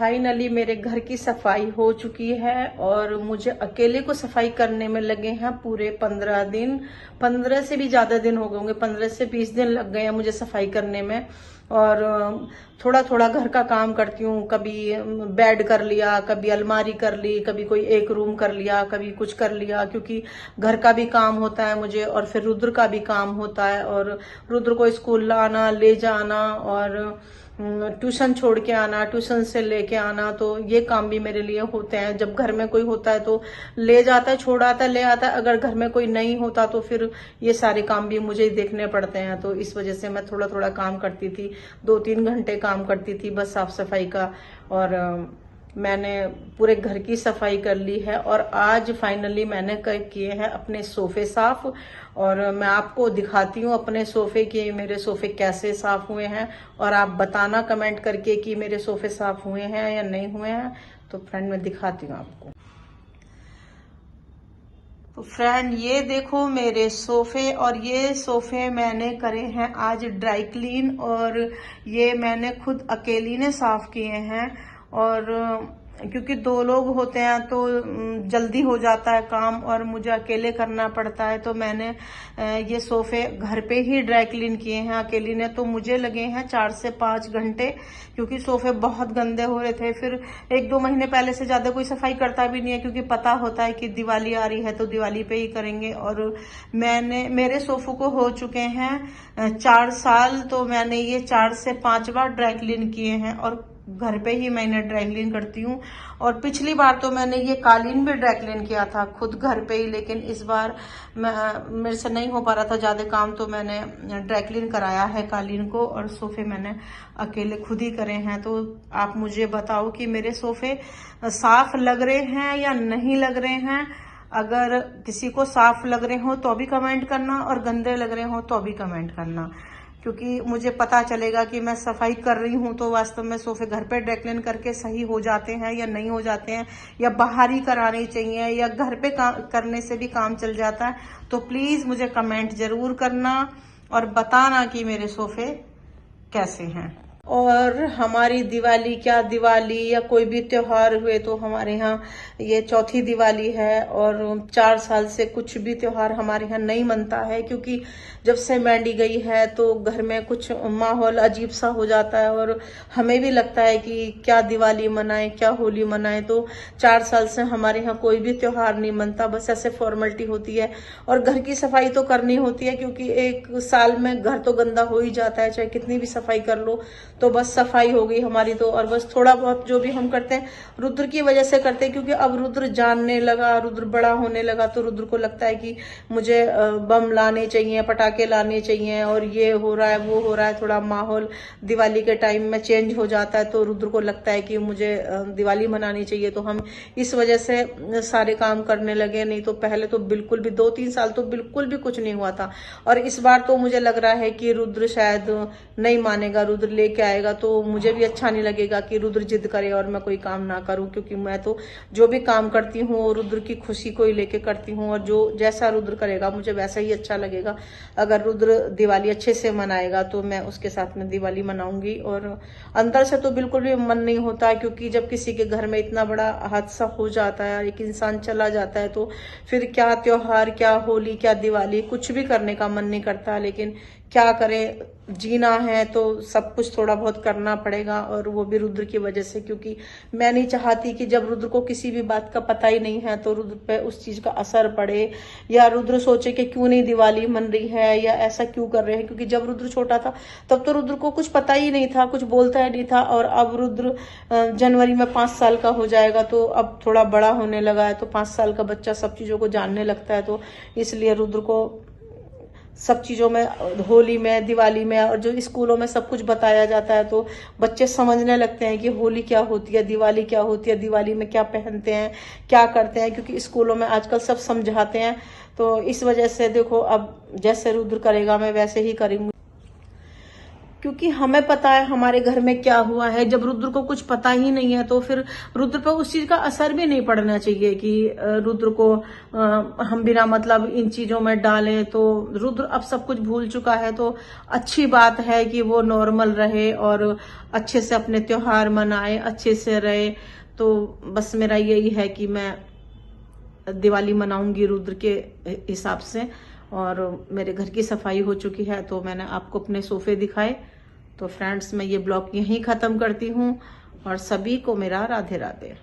Finally मेरे घर की सफाई हो चुकी है और मुझे अकेले को सफाई करने में लगे हैं पूरे 15 दिन। 15 से भी ज्यादा दिन हो गए होंगे, 15 से 20 दिन लग गए हैं मुझे सफाई करने में। और थोड़ा थोड़ा घर का काम करती हूँ, कभी बेड कर लिया, कभी अलमारी कर ली, कभी कोई एक रूम कर लिया, कभी कुछ कर लिया, क्योंकि घर का भी काम होता है मुझे और फिर रुद्र का भी काम होता है। और रुद्र को स्कूल लाना, ले जाना और ट्यूशन छोड़ के आना, ट्यूशन से लेके आना, तो ये काम भी मेरे लिए होते हैं। जब घर में कोई होता है तो ले जाता है, छोड़ आता है, ले आता है। अगर घर में कोई नहीं होता तो फिर ये सारे काम भी मुझे ही देखने पड़ते हैं। तो इस वजह से मैं थोड़ा थोड़ा काम करती थी, 2-3 घंटे काम करती थी बस साफ सफाई का। और मैंने पूरे घर की सफाई कर ली है और आज फाइनली मैंने किए हैं अपने सोफे साफ। और मैं आपको दिखाती हूँ अपने सोफे कि मेरे सोफे कैसे साफ हुए हैं, और आप बताना कमेंट करके कि मेरे सोफे साफ हुए हैं या नहीं हुए हैं। तो फ्रेंड मैं दिखाती हूँ आपको। तो फ्रेंड ये देखो मेरे सोफे, और ये सोफे मैंने करे हैं आज ड्राई क्लीन, और ये मैंने खुद अकेली ने साफ किए हैं। और क्योंकि 2 लोग होते हैं तो जल्दी हो जाता है काम और मुझे अकेले करना पड़ता है, तो मैंने ये सोफे घर पे ही ड्राई क्लीन किए हैं अकेली ने। तो मुझे लगे हैं 4 से 5 घंटे, क्योंकि सोफे बहुत गंदे हो रहे थे। फिर 1-2 महीने पहले से ज्यादा कोई सफाई करता भी नहीं है, क्योंकि पता होता है कि दिवाली आ रही है तो दिवाली पे ही करेंगे। और मेरे सोफों को हो चुके हैं 4 साल, तो मैंने ये 4 से 5 बार ड्राई क्लीन किए हैं और घर पे ही मैंने ड्राई क्लीन करती हूँ। और पिछली बार तो मैंने ये कालीन भी ड्राई क्लीन किया था खुद घर पे ही, लेकिन इस बार मेरे से नहीं हो पा रहा था ज्यादा काम, तो मैंने ड्राई क्लीन कराया है कालीन को, और सोफे मैंने अकेले खुद ही करे हैं। तो आप मुझे बताओ कि मेरे सोफे साफ लग रहे हैं या नहीं लग रहे हैं। अगर किसी को साफ लग रहे हो तो भी कमेंट करना, और गंदे लग रहे हो तो भी कमेंट करना, क्योंकि मुझे पता चलेगा कि मैं सफाई कर रही हूँ तो वास्तव में सोफे घर पे ड्राई क्लीन करके सही हो जाते हैं या नहीं हो जाते हैं, या बाहर ही कराने चाहिए, या घर पे करने से भी काम चल जाता है। तो प्लीज मुझे कमेंट जरूर करना और बताना कि मेरे सोफे कैसे हैं। और हमारी दिवाली, क्या दिवाली या कोई भी त्योहार हुए तो हमारे यहाँ ये चौथी दिवाली है, और 4 साल से कुछ भी त्योहार हमारे यहाँ नहीं मनता है, क्योंकि जब से मैंडी गई है तो घर में कुछ माहौल अजीब सा हो जाता है और हमें भी लगता है कि क्या दिवाली मनाएं, क्या होली मनाएं। तो 4 साल से हमारे यहाँ कोई भी त्योहार नहीं मनता, बस ऐसे फॉर्मेलिटी होती है। और घर की सफाई तो करनी होती है, क्योंकि एक साल में घर तो गंदा हो ही जाता है, चाहे कितनी भी सफाई कर लो। तो बस सफाई हो गई हमारी तो, और बस थोड़ा बहुत जो भी हम करते हैं रुद्र की वजह से करते हैं, क्योंकि अब रुद्र जानने लगा, रुद्र बड़ा होने लगा, तो रुद्र को लगता है कि मुझे बम लाने चाहिए, पटाखे लाने चाहिए, और ये हो रहा है वो हो रहा है, थोड़ा माहौल दिवाली के टाइम में चेंज हो जाता है। तो रुद्र को लगता है कि मुझे दिवाली मनानी चाहिए, तो हम इस वजह से सारे काम करने लगे। नहीं तो पहले तो बिल्कुल भी 2-3 साल तो बिल्कुल भी कुछ नहीं हुआ था। और इस बार तो मुझे लग रहा है कि रुद्र शायद नहीं मानेगा, रुद्र लेके आएगा, तो मुझे भी अच्छा नहीं लगेगा कि रुद्र जिद करे और मैं कोई काम ना करूं, क्योंकि मैं तो जो भी काम करती हूँ रुद्र की खुशी को ही लेके करती हूँ, और जो जैसा रुद्र करेगा मुझे वैसा ही अच्छा लगेगा। अगर रुद्र दिवाली अच्छे से मनाएगा तो मैं उसके साथ में दिवाली मनाऊंगी। और अंदर से तो बिल्कुल भी मन नहीं होता, क्योंकि जब किसी के घर में इतना बड़ा हादसा हो जाता है, एक इंसान चला जाता है, तो फिर क्या त्योहार, क्या होली, क्या दिवाली, कुछ भी करने का मन नहीं करता। लेकिन क्या करें, जीना है तो सब कुछ थोड़ा बहुत करना पड़ेगा, और वो भी रुद्र की वजह से, क्योंकि मैं नहीं चाहती कि जब रुद्र को किसी भी बात का पता ही नहीं है तो रुद्र पे उस चीज का असर पड़े, या रुद्र सोचे कि क्यों नहीं दिवाली मन रही है या ऐसा क्यों कर रहे हैं। क्योंकि जब रुद्र छोटा था तब तो रुद्र को कुछ पता ही नहीं था, कुछ बोलता ही नहीं था, और अब रुद्र जनवरी में 5 साल का हो जाएगा, तो अब थोड़ा बड़ा होने लगा है, तो 5 साल का बच्चा सब चीजों को जानने लगता है। तो इसलिए रुद्र को सब चीजों में, होली में, दिवाली में, और जो स्कूलों में सब कुछ बताया जाता है, तो बच्चे समझने लगते हैं कि होली क्या होती है, दिवाली क्या होती है, दिवाली में क्या पहनते हैं, क्या करते हैं, क्योंकि स्कूलों में आजकल सब समझाते हैं। तो इस वजह से देखो, अब जैसे रुद्र करेगा मैं वैसे ही करूंगी। क्योंकि हमें पता है हमारे घर में क्या हुआ है। जब रुद्र को कुछ पता ही नहीं है तो फिर रुद्र पर उस चीज का असर भी नहीं पड़ना चाहिए कि रुद्र को हम बिना मतलब इन चीजों में डालें। तो रुद्र अब सब कुछ भूल चुका है, तो अच्छी बात है कि वो नॉर्मल रहे और अच्छे से अपने त्योहार मनाए, अच्छे से रहे। तो बस मेरा यही है कि मैं दिवाली मनाऊंगी रुद्र के हिसाब से। और मेरे घर की सफाई हो चुकी है, तो मैंने आपको अपने सोफे दिखाए। तो फ्रेंड्स, मैं ये ब्लॉग यहीं ख़त्म करती हूँ और सभी को मेरा राधे राधे।